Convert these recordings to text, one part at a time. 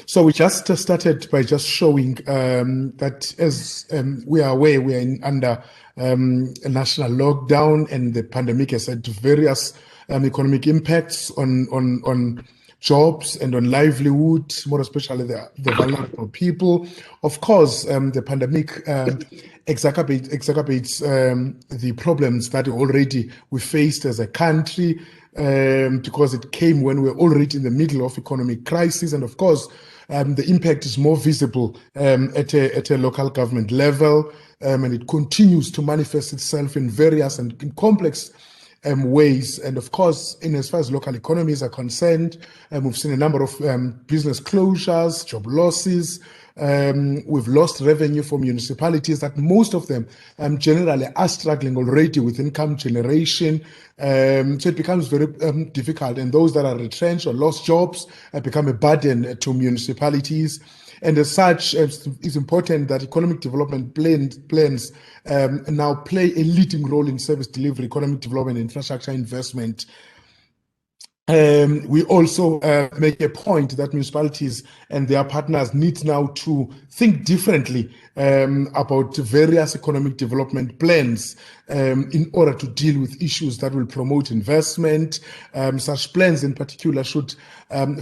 So we just started by just showing that as we are aware, we are under a national lockdown, and the pandemic has had various economic impacts on jobs and on livelihood, more especially the vulnerable people. Of course, the pandemic exacerbates the problems that already we faced as a country, because it came when we were already in the middle of economic crisis. And of course, the impact is more visible at a local government level, and it continues to manifest itself in various and in complex ways. And of course, in as far as local economies are concerned, we've seen a number of business closures, job losses. We've lost revenue for municipalities that most of them generally are struggling already with income generation. So it becomes very difficult, and those that are retrenched or lost jobs become a burden to municipalities. And as such, it's important that economic development plans now play a leading role in service delivery, economic development, infrastructure investment. We also make a point that municipalities and their partners need now to think differently about various economic development plans in order to deal with issues that will promote investment. Such plans in particular should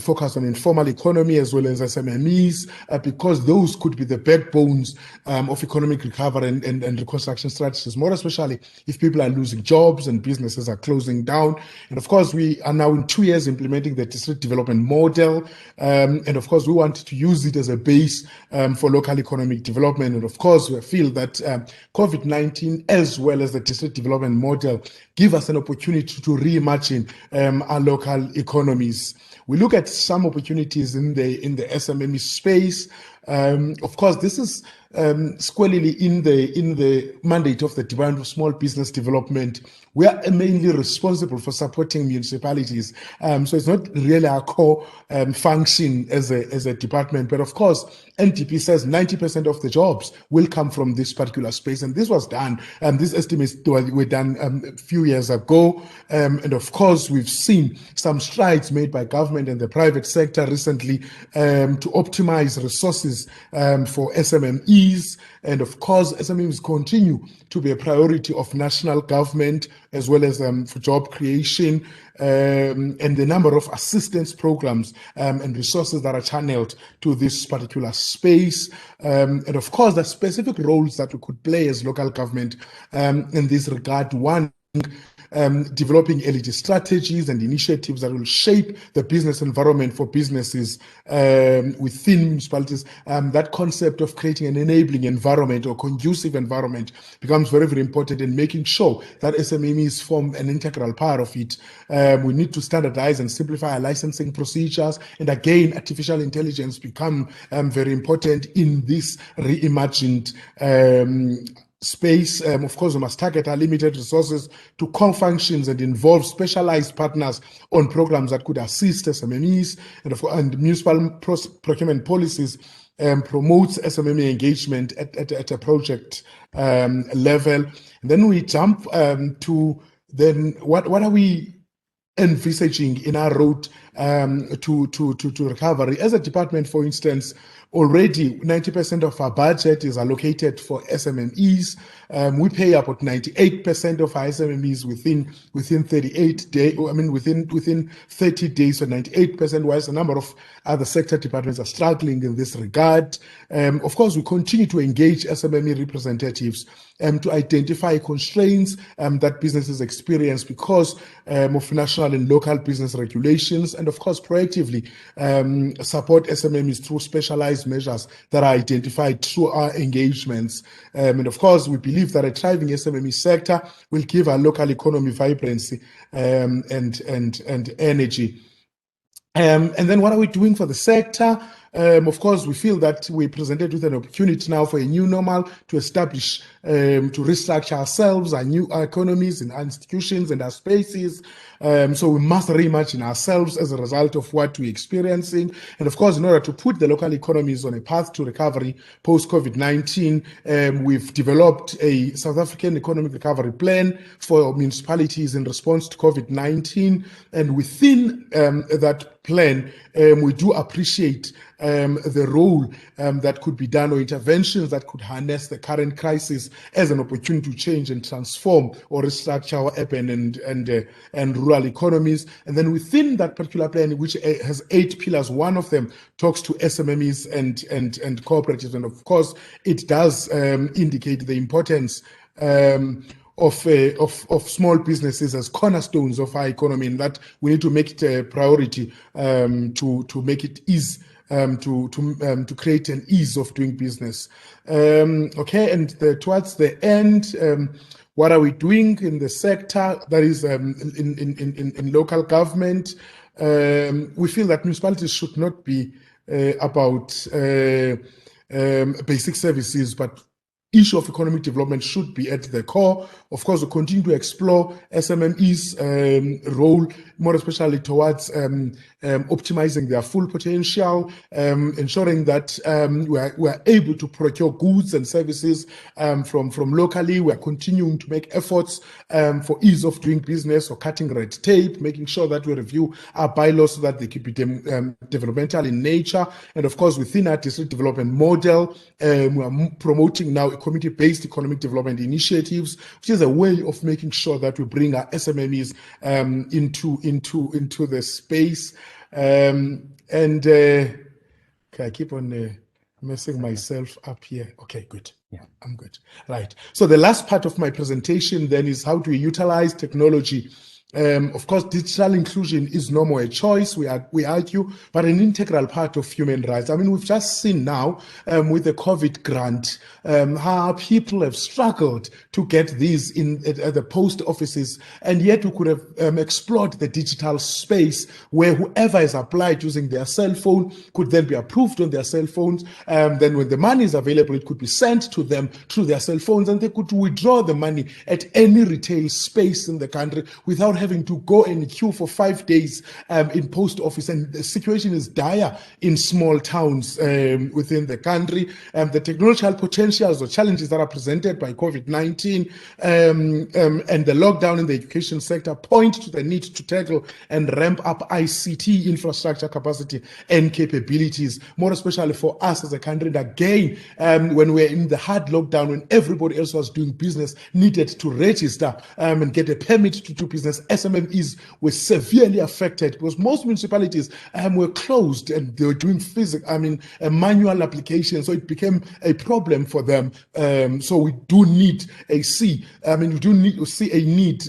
focus on informal economy as well as SMMEs, because those could be the backbones of economic recovery and reconstruction strategies, more especially if people are losing jobs and businesses are closing down. And of course, we are now in 2 years implementing the district development model. And of course, we want to use it as a base for local economic development. And of course, we feel that COVID-19 as well as the district development model give us an opportunity to reimagine our local economies. We look at some opportunities in the SMME space. Of course, this is squarely in the mandate of the Department of Small Business Development. We are mainly responsible for supporting municipalities, so it's not really our core function as a department. But of course, NDP says 90% of the jobs will come from this particular space, and this was done. These estimates were done a few years ago, and of course, we've seen some strides made by government and the private sector recently to optimize resources for SMMEs. And of course, SMMEs continue to be a priority of national government as well as for job creation, and the number of assistance programs and resources that are channeled to this particular space. And of course, the specific roles that we could play as local government in this regard. One, developing LED strategies and initiatives that will shape the business environment for businesses within municipalities. That concept of creating an enabling environment or conducive environment becomes very, very important in making sure that SMMEs form an integral part of it. We need to standardize and simplify our licensing procedures. And again, artificial intelligence become very important in this reimagined space. Of course, we must target our limited resources to core functions and involve specialized partners on programs that could assist SMMEs, and municipal procurement policies promotes SMME engagement at a project level. And then we jump to then what are we envisaging in our road to recovery. As a department, for instance, already 90% of our budget is allocated for SMMEs. We pay about 98% of our SMMEs within 38 days. I mean, within 30 days, so 98%. Whilst a number of other sector departments are struggling in this regard. Of course, we continue to engage SMME representatives to identify constraints that businesses experience because of national and local business regulations, and of course, proactively support SMMEs through specialized measures that are identified through our engagements. And of course, we believe that a thriving SMME sector will give our local economy vibrancy and energy. And then what are we doing for the sector? Of course, we feel that we presented with an opportunity now for a new normal to establish, to restructure ourselves, our economies and our institutions and our spaces. So we must reimagine ourselves as a result of what we're experiencing. And of course, in order to put the local economies on a path to recovery post-COVID-19, we've developed a South African economic recovery plan for municipalities in response to COVID-19. And within that plan, we do appreciate the role that could be done, or interventions that could harness the current crisis as an opportunity to change and transform or restructure our urban and rural economies. And then within that particular plan, which has 8 pillars, one of them talks to SMMEs and cooperatives. And of course, it does indicate the importance of small businesses as cornerstones of our economy, and that we need to make it a priority to make it easy to create an ease of doing business. Okay, and towards the end, what are we doing in the sector that is in local government? We feel that municipalities should not be about basic services, but issue of economic development should be at the core. Of course, we continue to explore SMMEs' role, more especially towards optimizing their full potential, ensuring that we are able to procure goods and services from locally. We are continuing to make efforts for ease of doing business or cutting red tape, making sure that we review our bylaws so that they keep it developmental in nature. And of course, within our district development model, we are promoting now community-based economic development initiatives, which is a way of making sure that we bring our SMMEs into the space. Okay, I keep on messing myself up here. Okay, good. Yeah, I'm good. Right. So the last part of my presentation then is how do we utilize technology. Of course, digital inclusion is no more a choice, we argue, but an integral part of human rights. I mean, we've just seen now with the COVID grant how people have struggled to get these at the post offices, and yet we could have explored the digital space where whoever is applied using their cell phone could then be approved on their cell phones. Then when the money is available, it could be sent to them through their cell phones, and they could withdraw the money at any retail space in the country without having to go and queue for 5 days in post office. And the situation is dire in small towns within the country. The technological potentials or challenges that are presented by COVID-19 and the lockdown in the education sector point to the need to tackle and ramp up ICT infrastructure capacity and capabilities, more especially for us as a country. And again, when we're in the hard lockdown, when everybody else was doing business, needed to register and get a permit to do business, SMMEs were severely affected because most municipalities were closed and they were doing a manual application, so it became a problem for them. So we do need we do need to see a need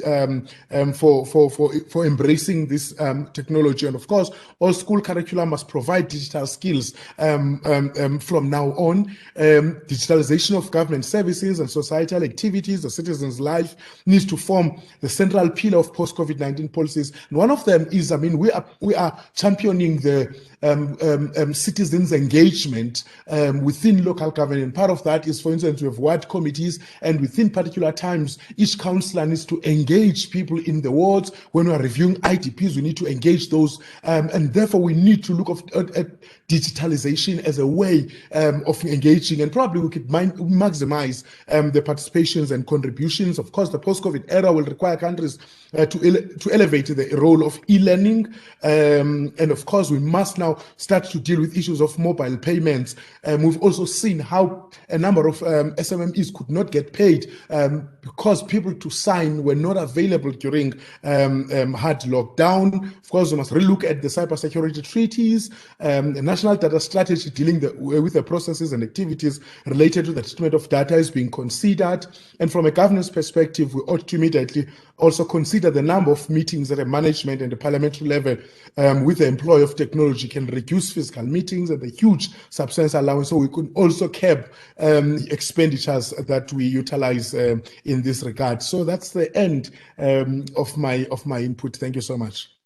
for embracing this technology. And of course, all school curricula must provide digital skills from now on. Digitalization of government services and societal activities, the citizens' life needs to form the central pillar of post-COVID-19 policies. And one of them is, we are championing the citizens' engagement within local government. And part of that is, for instance, we have ward committees, and within particular times, each councillor needs to engage people in the wards. When we are reviewing IDPs, we need to engage those, and therefore we need to look at digitalization as a way of engaging, and probably we could maximize the participations and contributions. Of course, the post-COVID era will require countries to elevate the role of e-learning, and of course we must now start to deal with issues of mobile payments. We've also seen how a number of SMMEs could not get paid because people to sign were not available during hard lockdown. Of course, we must relook at the cybersecurity treaties, the national data strategy dealing with the processes and activities related to the treatment of data is being considered. And from a governance perspective, we ought to immediately also consider the number of meetings at a management and a parliamentary level with the employ of technology can reduce physical meetings and the huge substance allowance. So we could also cap expenditures that we utilize in this regard. So that's the end of my input. Thank you so much.